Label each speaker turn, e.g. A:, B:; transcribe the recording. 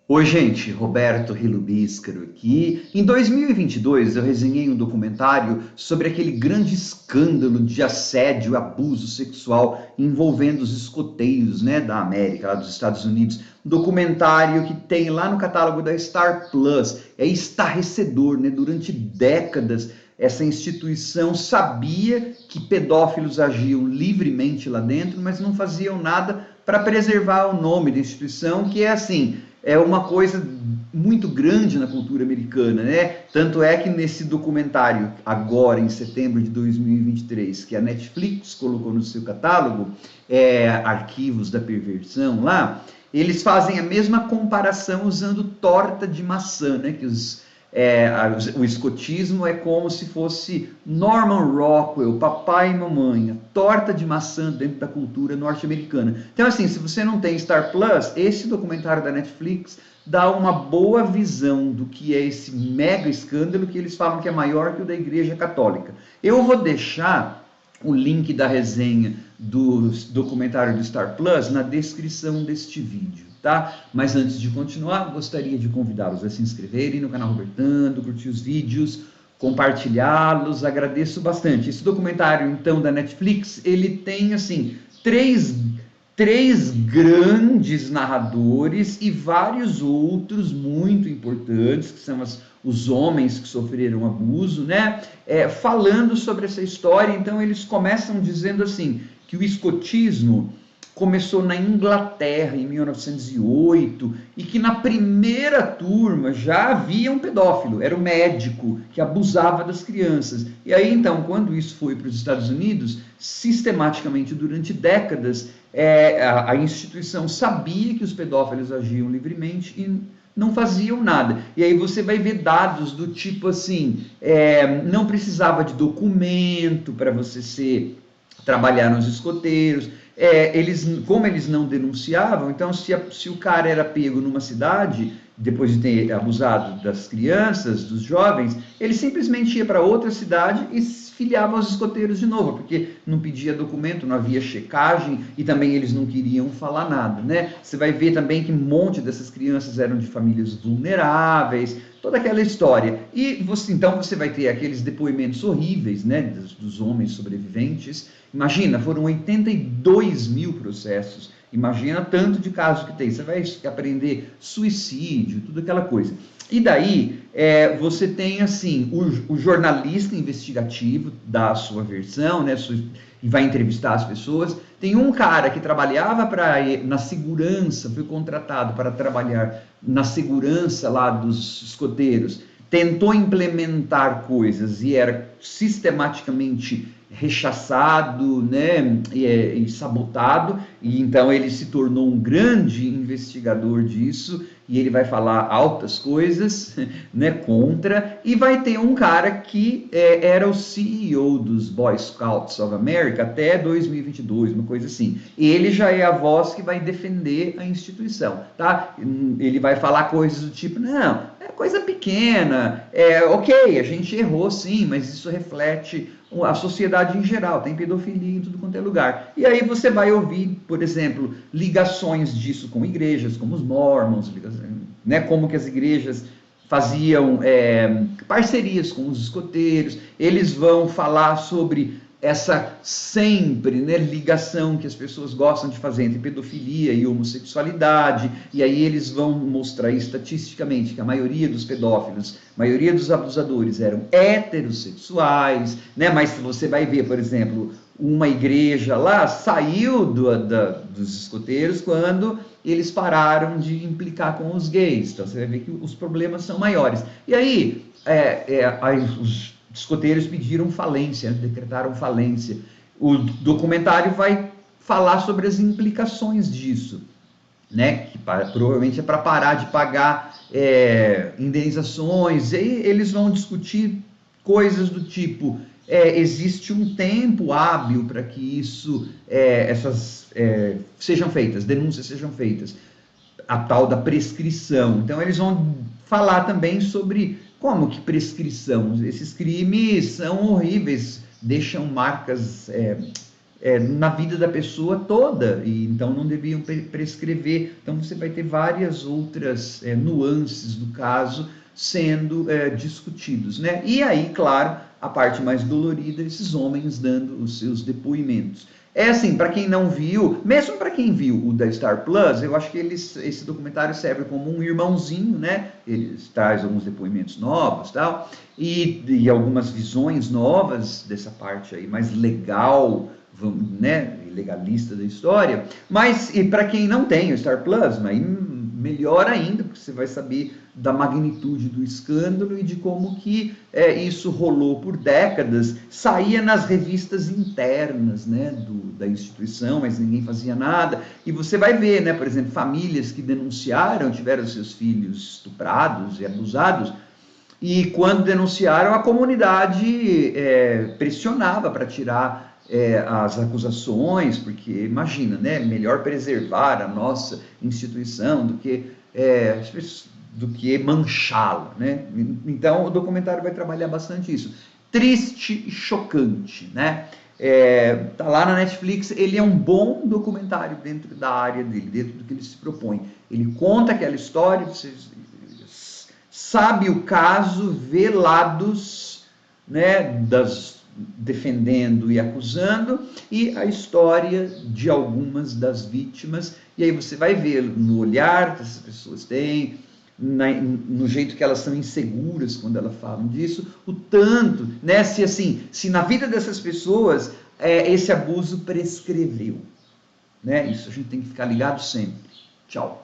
A: Oi, gente, Roberto Rilubíscaro aqui. Em 2022, eu resenhei um documentário sobre aquele grande escândalo de assédio e abuso sexual envolvendo os escoteiros, né, da América, lá dos Estados Unidos. Um documentário que tem lá no catálogo da Star Plus. É estarrecedor, né? Durante décadas, essa instituição sabia que pedófilos agiam livremente lá dentro, mas não faziam nada para preservar o nome da instituição, que é assim, é uma coisa muito grande na cultura americana, né? Tanto é que nesse documentário, agora em setembro de 2023, que a Netflix colocou no seu catálogo, Arquivos da Perversão lá, eles fazem a mesma comparação usando torta de maçã, né? Que o escotismo é como se fosse Norman Rockwell, papai e mamãe, a torta de maçã dentro da cultura norte-americana. Então, assim, se você não tem Star Plus, esse documentário da Netflix dá uma boa visão do que é esse mega escândalo que eles falam que é maior que o da Igreja Católica. Eu vou deixar o link da resenha do documentário do Star Plus na descrição deste vídeo, tá? Mas antes de continuar, gostaria de convidá-los a se inscreverem no canal Robertando, curtir os vídeos, compartilhá-los, agradeço bastante. Esse documentário, então, da Netflix, ele tem, assim, três grandes narradores e vários outros muito importantes, que são os homens que sofreram abuso, né? Falando sobre essa história. Então eles começam dizendo assim, que o escotismo começou na Inglaterra em 1908 e que na primeira turma já havia um pedófilo, era o médico que abusava das crianças. E aí então, quando isso foi para os Estados Unidos, sistematicamente durante décadas, a instituição sabia que os pedófilos agiam livremente e não faziam nada. E aí você vai ver dados do tipo assim, não precisava de documento para você trabalhar nos escoteiros. Como eles não denunciavam, então se o cara era pego numa cidade, depois de ter abusado das crianças, dos jovens, ele simplesmente ia para outra cidade e se filiava aos escoteiros de novo, porque não pedia documento, não havia checagem e também eles não queriam falar nada, né? Você vai ver também que um monte dessas crianças eram de famílias vulneráveis, toda aquela história. E então você vai ter aqueles depoimentos horríveis, né, dos homens sobreviventes. Imagina, foram 82 mil processos. Imagina tanto de casos que tem. Você vai aprender suicídio, tudo aquela coisa. E daí você tem assim o jornalista investigativo dá a sua versão, né, e vai entrevistar as pessoas. Tem um cara que trabalhava na segurança, foi contratado para trabalhar na segurança lá dos escoteiros, tentou implementar coisas e era sistematicamente rechaçado, né, e sabotado, e então ele se tornou um grande investigador disso, e ele vai falar altas coisas, né, contra, e vai ter um cara que era o CEO dos Boy Scouts of America até 2022, uma coisa assim. Ele já é a voz que vai defender a instituição, tá? Ele vai falar coisas do tipo, não, é coisa pequena, ok, a gente errou sim, mas isso reflete a sociedade em geral, tem pedofilia em tudo quanto é lugar. E aí você vai ouvir, por exemplo, ligações disso com igrejas, como os Mormons, né, como que as igrejas faziam parcerias com os escoteiros, eles vão falar sobre essa sempre, né, ligação que as pessoas gostam de fazer entre pedofilia e homossexualidade, e aí eles vão mostrar estatisticamente que a maioria dos pedófilos, a maioria dos abusadores eram heterossexuais, né, mas você vai ver, por exemplo, uma igreja lá saiu dos escoteiros quando eles pararam de implicar com os gays, então você vai ver que os problemas são maiores. E aí, os escoteiros pediram falência, decretaram falência. O documentário vai falar sobre as implicações disso, né? Que provavelmente é para parar de pagar indenizações, e eles vão discutir coisas do tipo, existe um tempo hábil para que essas sejam feitas, denúncias sejam feitas, a tal da prescrição. Então eles vão falar também sobre como que prescrição, esses crimes são horríveis, deixam marcas na vida da pessoa toda, e então não deviam prescrever. Então você vai ter várias outras nuances do caso sendo discutidos, né? E aí, claro, a parte mais dolorida, esses homens dando os seus depoimentos. É assim, para quem não viu, mesmo para quem viu o da Star Plus, eu acho que esse documentário serve como um irmãozinho, né? Ele traz alguns depoimentos novos, tal, e algumas visões novas dessa parte aí mais legal, né, legalista da história. Mas e para quem não tem o Star Plus, aí melhor ainda, porque você vai saber da magnitude do escândalo e de como que isso rolou por décadas, saía nas revistas internas, né, da instituição, mas ninguém fazia nada. E você vai ver, né, por exemplo, famílias que denunciaram, tiveram seus filhos estuprados e abusados, e quando denunciaram, a comunidade pressionava para tirar as acusações, porque imagina, né, melhor preservar a nossa instituição do que manchá-la, né? Então o documentário vai trabalhar bastante isso. Triste e chocante, né? Tá lá na Netflix. Ele é um bom documentário dentro da área dele, dentro do que ele se propõe. Ele conta aquela história, você sabe o caso, vê lados, né, defendendo e acusando, e a história de algumas das vítimas, e aí você vai ver no olhar que essas pessoas têm, no jeito que elas são inseguras quando elas falam disso, o tanto, né, se na vida dessas pessoas esse abuso prescreveu, né? Isso a gente tem que ficar ligado sempre. Tchau.